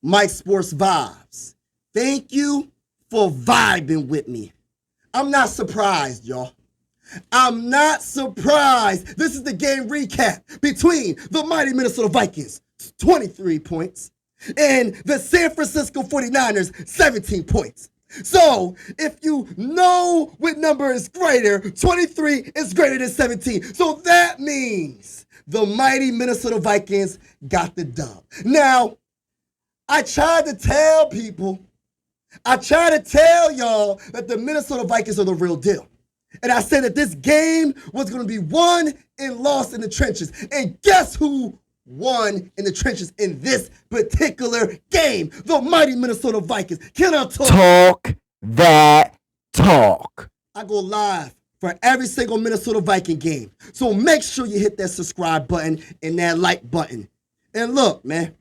Mike Sports Vibes. Thank you for vibing with me. I'm not surprised, y'all. I'm not surprised. This is the game recap between the mighty Minnesota Vikings, 23 points, and the San Francisco 49ers, 17 points. So, if you know what number is greater, 23 is greater than 17. So that means the mighty Minnesota Vikings got the dub. Now, I tried to tell y'all that the Minnesota Vikings are the real deal. And I said that this game was going to be won and lost in the trenches. And guess who won in the trenches in this particular game? The mighty Minnesota Vikings. Can I talk that talk? I go live for every single Minnesota Viking game. So make sure you hit that subscribe button and that like button. And look, man,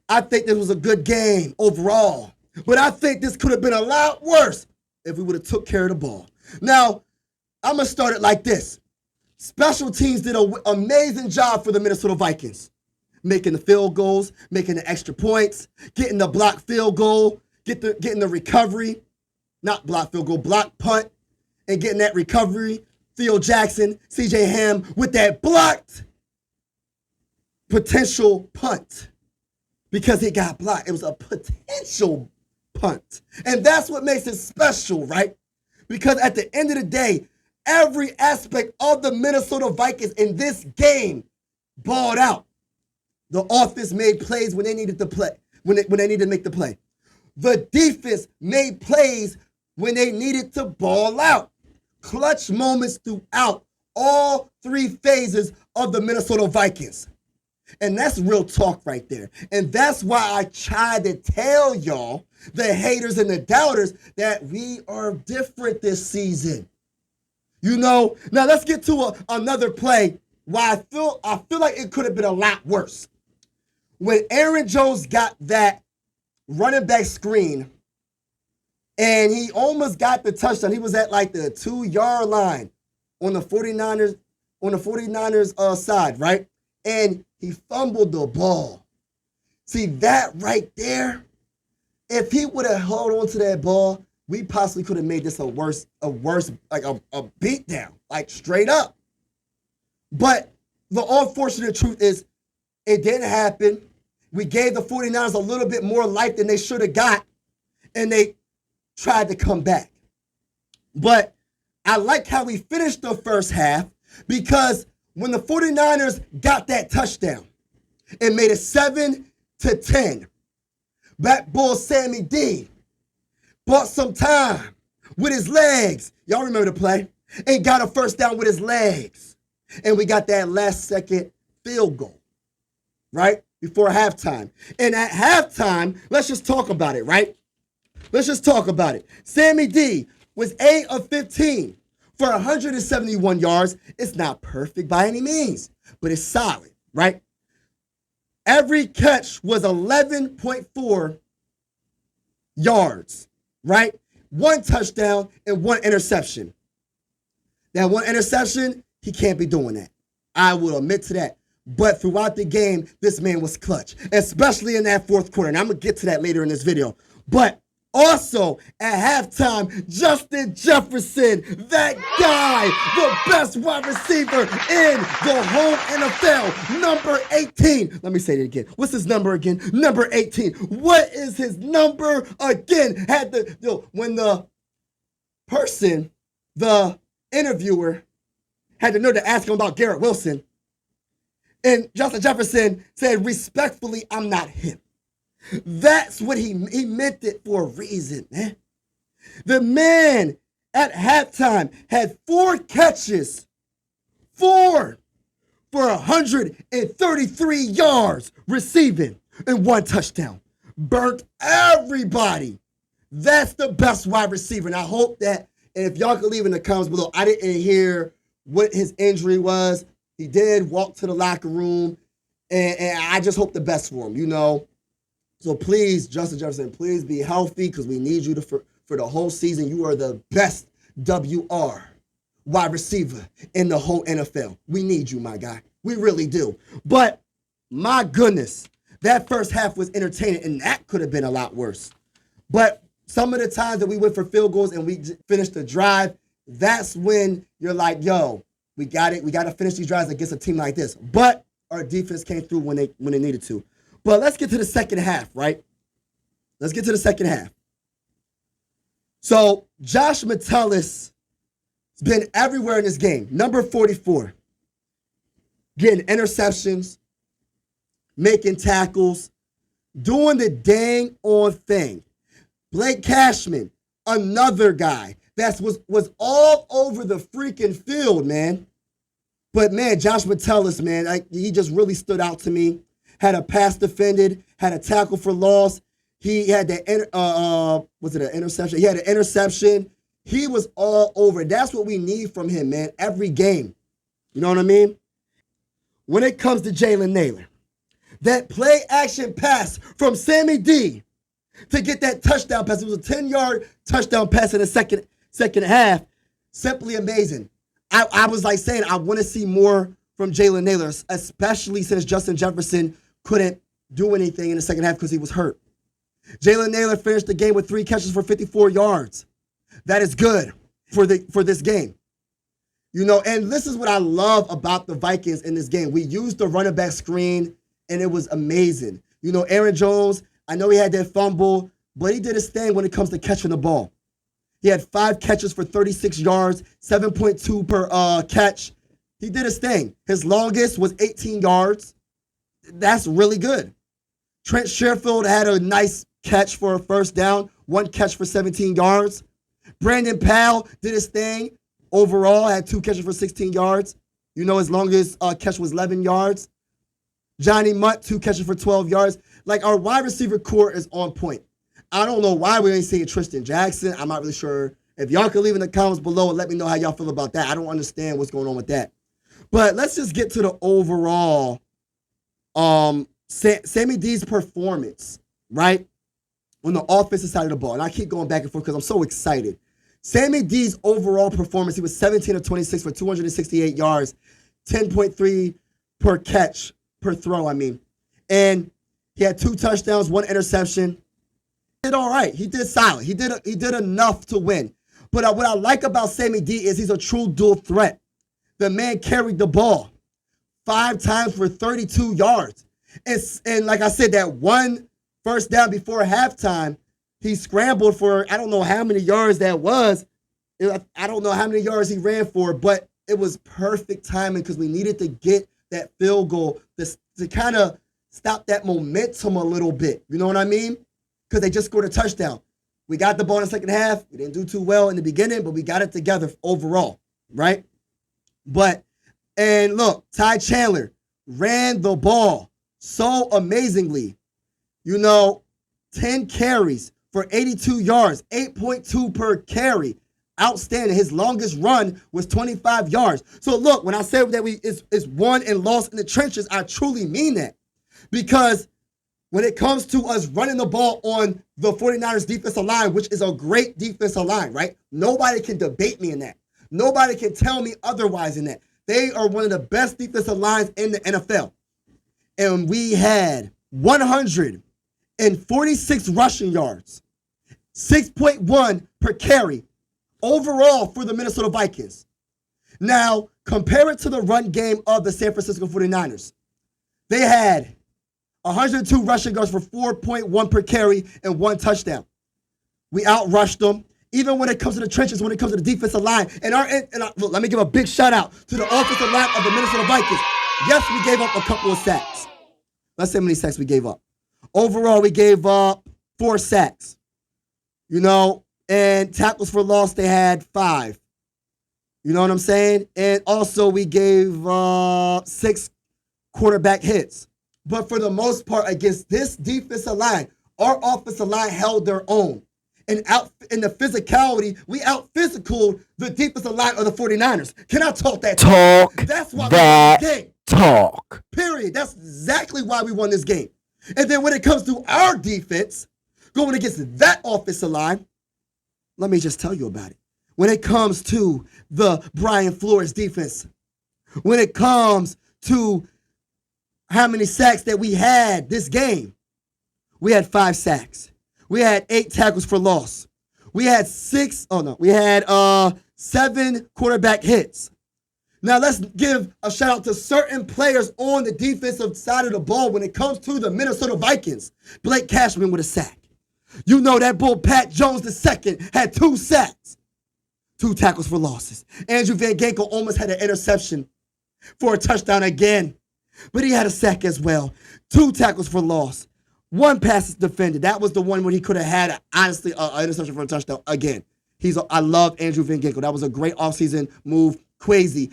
I think this was a good game overall. But I think this could have been a lot worse if we would have took care of the ball. Now, I'm going to start it like this. Special teams did an amazing job for the Minnesota Vikings. Making the field goals, making the extra points, getting the block field goal, getting the recovery. Not block field goal, block punt, and getting that recovery. Theo Jackson, CJ Ham with that blocked potential punt. Because it got blocked. It was a potential punt. And that's what makes it special, right? Because at the end of the day, every aspect of the Minnesota Vikings in this game balled out. The offense made plays when they needed to play, when they needed to make the play. The defense made plays when they needed to ball out. Clutch moments throughout all three phases of the Minnesota Vikings. And that's real talk right there. And that's why I tried to tell y'all, the haters and the doubters, that we are different this season. You know, now let's get to another play why I feel like it could have been a lot worse. When Aaron Jones got that running back screen and he almost got the touchdown. He was at like the 2-yard line on the 49ers side, right? And he fumbled the ball. See, that right there, if he would have held on to that ball, we possibly could have made this a worse, like a beatdown, like straight up. But the unfortunate truth is it didn't happen. We gave the 49ers a little bit more life than they should have got, and they tried to come back. But I like how we finished the first half, because when the 49ers got that touchdown and made it 7-10, Black Bull Sammy D bought some time with his legs. Y'all remember the play? And got a first down with his legs. And we got that last second field goal, right? Before halftime. And at halftime, let's just talk about it, right? Let's just talk about it. Sammy D was 8 of 15 for 171 yards. It's not perfect by any means, but it's solid, right? Every catch was 11.4 yards, right? 1 touchdown and 1 interception. That 1 interception, he can't be doing that. I will admit to that. But throughout the game, this man was clutch, especially in that fourth quarter. And I'm going to get to that later in this video. But also, at halftime, Justin Jefferson, that guy, the best wide receiver in the whole NFL, number 18. Let me say it again. What's his number again? Number 18. What is his number again? When the person, the interviewer, had the nerve to ask him about Garrett Wilson, and Justin Jefferson said, respectfully, I'm not him. That's what he meant it for a reason, man. The man at halftime had 4 catches, 4 for 133 yards receiving and 1 touchdown. Burnt everybody. That's the best wide receiver. And I hope that, and if y'all could leave in the comments below, I didn't hear what his injury was. He did walk to the locker room, and I just hope the best for him, you know. So please, Justin Jefferson, please be healthy, because we need you for the whole season. You are the best WR wide receiver in the whole NFL. We need you, my guy. We really do. But my goodness, That first half was entertaining, and that could have been a lot worse. But some of the times that we went for field goals and we finished the drive, that's when you're like, yo, we got it. We got to finish these drives against a team like this. But our defense came through when they needed to. But let's get to the second half, right? Let's get to the second half. So Josh Metellus has been everywhere in this game. Number 44. Getting interceptions, making tackles, doing the dang on thing. Blake Cashman, another guy that was all over the freaking field, man. But, man, Josh Metellus, man, he just really stood out to me. Had a pass defended, had a tackle for loss. He had was it an interception? He had an interception. He was all over. That's what we need from him, man, every game. You know what I mean? When it comes to Jalen Nailor, that play action pass from Sammy D to get that touchdown pass. It was a 10-yard touchdown pass in the second half. Simply amazing. I was like saying I want to see more from Jalen Nailor, especially since Justin Jefferson couldn't do anything in the second half because he was hurt. Jalen Nailor finished the game with 3 catches for 54 yards. That is good for this game. You know, and this is what I love about the Vikings in this game. We used the running back screen, and it was amazing. You know, Aaron Jones, I know he had that fumble, but he did his thing when it comes to catching the ball. He had 5 catches for 36 yards, 7.2 per catch. He did his thing. His longest was 18 yards. That's really good. Trent Sherfield had a nice catch for a first down, 1 catch for 17 yards. Brandon Powell did his thing. Overall, had 2 catches for 16 yards. You know, his longest catch was 11 yards. Johnny Mutt, 2 catches for 12 yards. Like, our wide receiver core is on point. I don't know why we ain't seeing Tristan Jackson. I'm not really sure. If y'all can leave in the comments below and let me know how y'all feel about that. I don't understand what's going on with that. But let's just get to the overall Sammy D's performance, right? On the offensive side of the ball. And I keep going back and forth because I'm so excited. Sammy D's overall performance, he was 17 of 26 for 268 yards, 10.3 per catch, per throw, I mean. And he had 2 touchdowns, 1 interception. He did all right. He did solid. He did enough to win. But what I like about Sammy D is he's a true dual threat. The man carried the ball 5 times for 32 yards. And like I said, that 1 first down before halftime, he scrambled for, I don't know how many yards that was. I don't know how many yards he ran for, but it was perfect timing because we needed to get that field goal to kind of stop that momentum a little bit. You know what I mean? Because they just scored a touchdown. We got the ball in the second half. We didn't do too well in the beginning, but we got it together overall, right? And look, Ty Chandler ran the ball so amazingly. You know, 10 carries for 82 yards, 8.2 per carry. Outstanding. His longest run was 25 yards. So look, when I say that it's won and lost in the trenches, I truly mean that. Because when it comes to us running the ball on the 49ers defensive line, which is a great defensive line, right? Nobody can debate me in that. Nobody can tell me otherwise in that. They are one of the best defensive lines in the NFL. And we had 146 rushing yards, 6.1 per carry overall for the Minnesota Vikings. Now, compare it to the run game of the San Francisco 49ers. They had 102 rushing yards for 4.1 per carry and 1 touchdown. We outrushed them. Even when it comes to the trenches, when it comes to the defensive line. Look, let me give a big shout out to the offensive line of the Minnesota Vikings. Yes, we gave up a couple of sacks. Let's see how many sacks we gave up. Overall, we gave up 4 sacks. You know, and tackles for loss, they had 5. You know what I'm saying? And also, we gave 6 quarterback hits. But for the most part, against this defensive line, our offensive line held their own. And out in the physicality, we out-physicaled the defensive line of the 49ers. Can I talk that talk? That's why we won this game. Talk. Period. That's exactly why we won this game. And then when it comes to our defense, going against that offensive line, let me just tell you about it. When it comes to the Brian Flores defense, when it comes to how many sacks that we had this game. We had 5 sacks. We had 8 tackles for loss. We had 7 quarterback hits. Now let's give a shout out to certain players on the defensive side of the ball when it comes to the Minnesota Vikings. Blake Cashman with a sack. You know that bull Pat Jones II had 2 sacks. 2 tackles for losses. Andrew Van Ginkel almost had an interception for a touchdown again. But he had a sack as well. 2 tackles for loss. 1 pass defended. That was the one where he could have had, honestly, an interception for a touchdown again. I love Andrew Van Ginkel. That was a great offseason move. Quasi,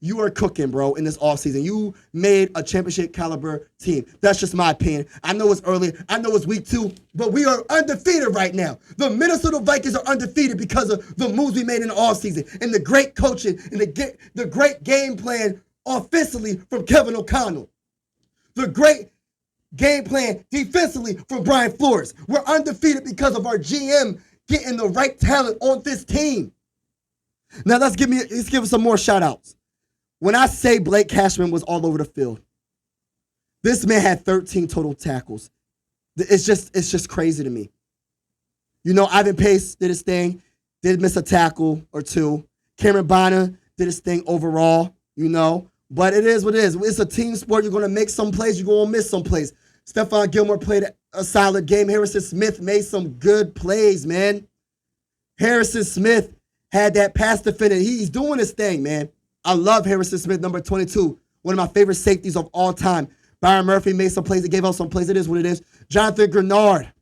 you are cooking, bro, in this offseason. You made a championship caliber team. That's just my opinion. I know it's early. I know it's week 2, but we are undefeated right now. The Minnesota Vikings are undefeated because of the moves we made in the offseason and the great coaching and the great game plan offensively from Kevin O'Connell. The great game plan defensively from Brian Flores. We're undefeated because of our GM getting the right talent on this team. Now let's give us some more shout outs. When I say Blake Cashman was all over the field, this man had 13 total tackles. It's just crazy to me. You know, Ivan Pace did his thing, did miss a tackle or 2. Cameron Bonner did his thing overall, you know. But it is what it is. It's a team sport. You're going to make some plays. You're going to miss some plays. Stephon Gilmore played a solid game. Harrison Smith made some good plays, man. Harrison Smith had that pass defended. He's doing his thing, man. I love Harrison Smith, number 22. One of my favorite safeties of all time. Byron Murphy made some plays. He gave out some plays. It is what it is. Jonathan Grenard.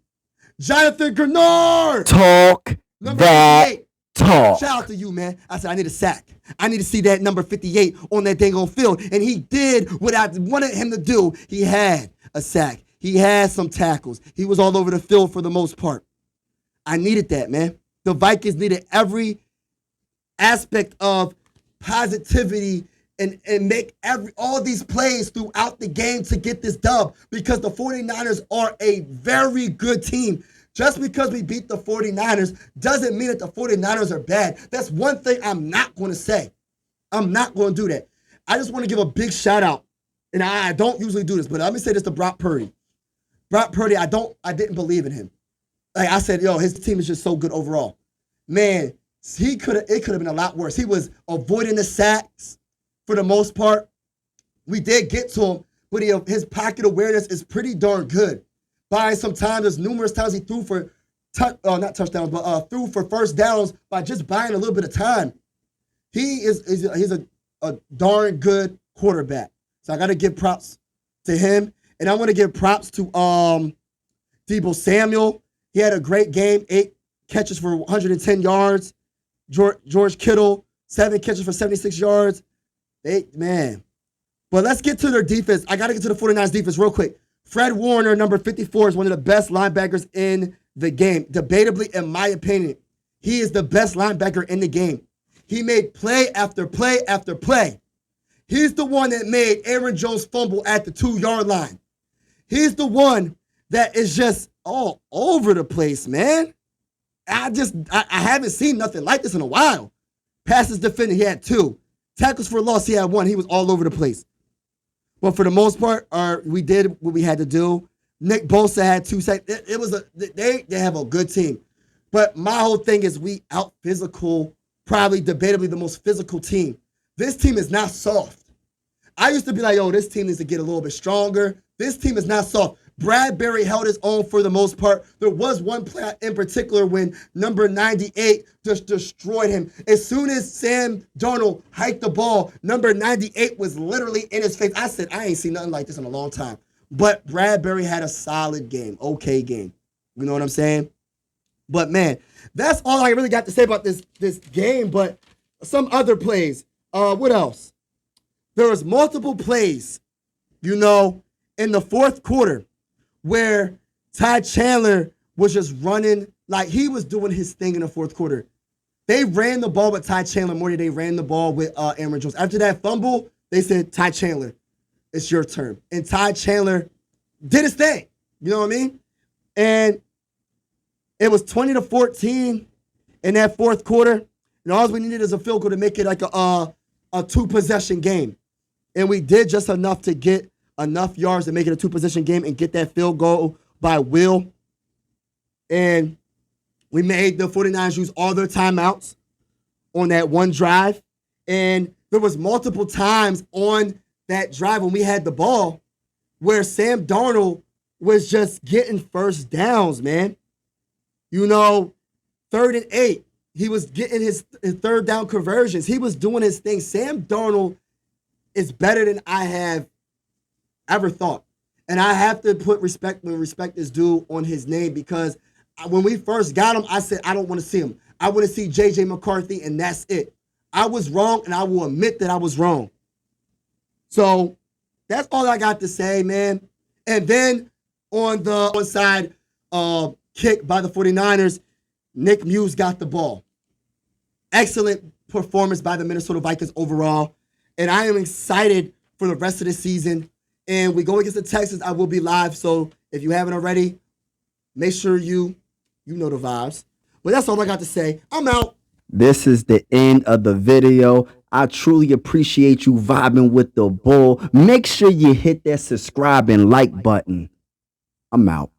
Talk Number that 58. talk. Shout out to you, man. I said, I need a sack. I need to see that number 58 on that dang on field. And he did what I wanted him to do. He had a sack. He had some tackles. He was all over the field for the most part. I needed that, man. The Vikings needed every aspect of positivity and make all these plays throughout the game to get this dub because the 49ers are a very good team. Just because we beat the 49ers doesn't mean that the 49ers are bad. That's one thing I'm not going to say. I'm not going to do that. I just want to give a big shout out, and I don't usually do this, but let me say this to Brock Purdy. Brock Purdy, I didn't believe in him. Like I said, his team is just so good overall. Man, it could have been a lot worse. He was avoiding the sacks for the most part. We did get to him, but his pocket awareness is pretty darn good. By some time, there's numerous times he threw for not touchdowns, but threw for first downs by just buying a little bit of time. He's a darn good quarterback. So I got to give props to him, and I want to give props to Deebo Samuel. He had a great game, 8 catches for 110 yards. George Kittle, 7 catches for 76 yards. Man. But let's get to their defense. I got to get to the 49ers defense real quick. Fred Warner, number 54, is one of the best linebackers in the game. Debatably, in my opinion, he is the best linebacker in the game. He made play after play after play. He's the one that made Aaron Jones fumble at the 2-yard line. He's the one that is just all over the place, man. I haven't seen nothing like this in a while. Passes defended, he had 2. Tackles for loss, he had 1. He was all over the place. But for the most part, we did what we had to do. Nick Bosa had 2 sacks. They have a good team. But my whole thing is we out-physical, probably debatably the most physical team. This team is not soft. I used to be like, this team needs to get a little bit stronger. This team is not soft. Bradbury held his own for the most part. There was one play in particular when number 98 just destroyed him. As soon as Sam Darnold hiked the ball, number 98 was literally in his face. I said, I ain't seen nothing like this in a long time. But Bradbury had a solid game, okay game. You know what I'm saying? But, man, that's all I really got to say about this game. But some other plays. What else? There was multiple plays, in the fourth quarter, where Ty Chandler was just running like he was doing his thing in the fourth quarter. They ran the ball with Ty Chandler more than they ran the ball with Aaron Jones. After that fumble, they said, Ty Chandler, it's your turn. And Ty Chandler did his thing. You know what I mean? And it was 20-14 in that fourth quarter. And all we needed is a field goal to make it like a 2-possession game. And we did just enough to get enough yards to make it a two-possession game and get that field goal by Will. And we made the 49ers use all their timeouts on that one drive. And there was multiple times on that drive when we had the ball where Sam Darnold was just getting first downs, man. 3rd and 8. He was getting his third down conversions. He was doing his thing. Sam Darnold is better than I have ever thought. And I have to put respect when respect is due on his name, because when we first got him, I said, I don't want to see him. I want to see J.J. McCarthy, and that's it. I was wrong, and I will admit that I was wrong. So that's all I got to say, man. And then on the onside kick by the 49ers, Nick Muse got the ball. Excellent performance by the Minnesota Vikings overall. And I am excited for the rest of the season. And we go against the Texans. I will be live. So if you haven't already, make sure you know the vibes. But that's all I got to say. I'm out. This is the end of the video. I truly appreciate you vibing with the bull. Make sure you hit that subscribe and like button. I'm out.